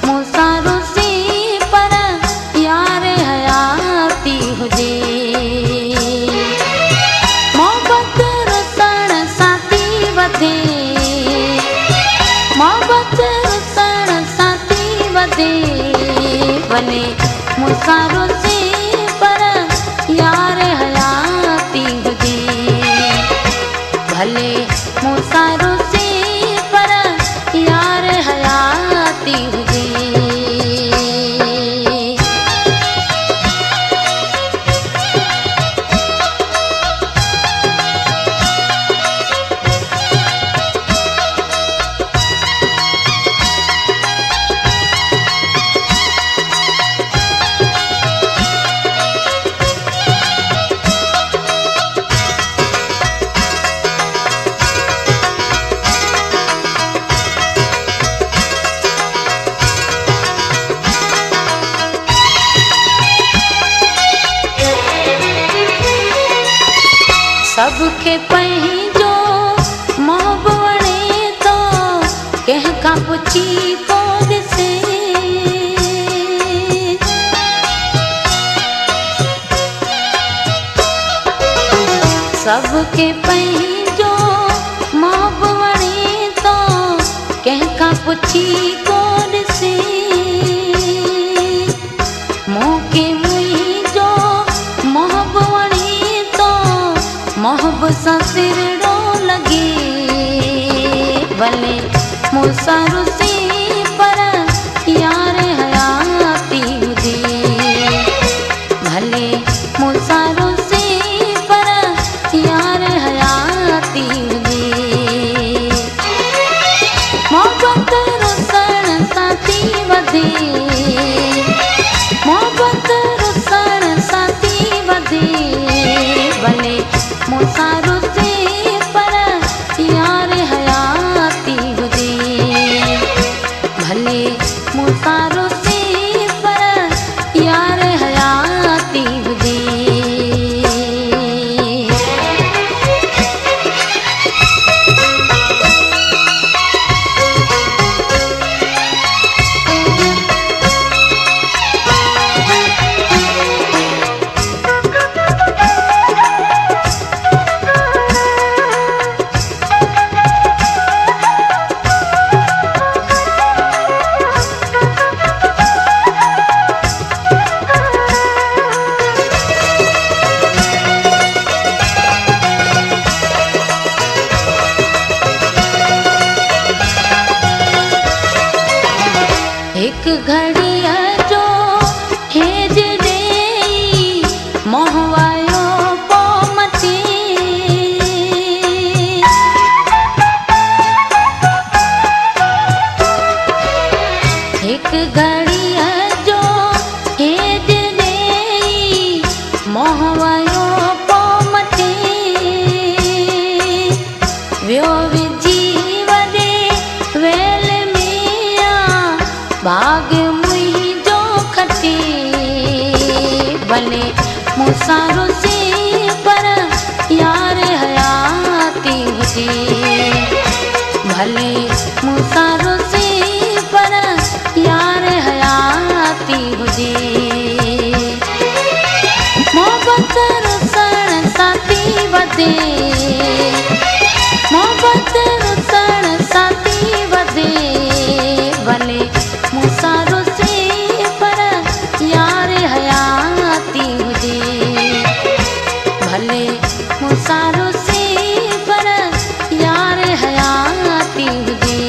मूंसां रुसी पर यार हयाती हुजे। मोहब्बत रुसण सां थी वधे, मोहब्बत रुसण सां थी वधे। भले मूंसां रुसी पर यार हयाती हुजे, भले मूंसां रुसी पर यार हयाती हुजे। सबके पंहिंजो मोहब वणे थो, कंहिंखां पुछी को ॾिसे। सबके पंहिंजो मोहब वणे थो, कंहिंखां पुछी को ॾिसे। मूंखे मुंहिंजो मोहब वणे थो, मोहब सां सिरड़ो लॻे। भले मूंसां रुसी पर यार हयाती हुजे, भले मूंसां रुसी पर यार हयाती हुजे। मोहब्बत रुसण सां थी वधे, मोहब्बत रुसण सां थी वधे। भले मूंसां रुसी पर यार हयाती हुजे, भले मूंसां रुसी पर यार हयाती हुजे। हिक घड़ीअ जो हेज ॾेई मोह वायो पोइ मटे। हिक घड़ीअ जो हेज ॾेई मोह वायो पोइ मटे। वियो विझी वॾे वेल भाग मुंहिंजो खटे। भले मूंसां रुसी पर यार हयाती हुजे, भले मूंसां रुसी पर यार हयाती हुजे। मोहब्बत रुसण सां थी वधे, मोहब्बत रुसण सां थी वधे। भले मूंसां रुसी पर यार हयाती हुजे, भले मूंसां रुसी पर यार हयाती हुजे।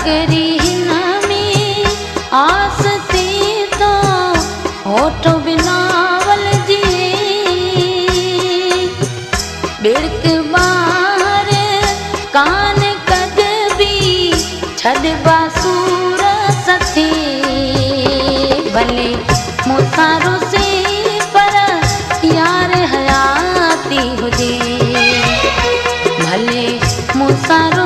तकरी हिन में आस थी तो होठ बिनावल जी बिड़क बार कान कद भी छॾबा सूर सथी भले मुसारो से पर यार हयाती हुजे भले मुसारो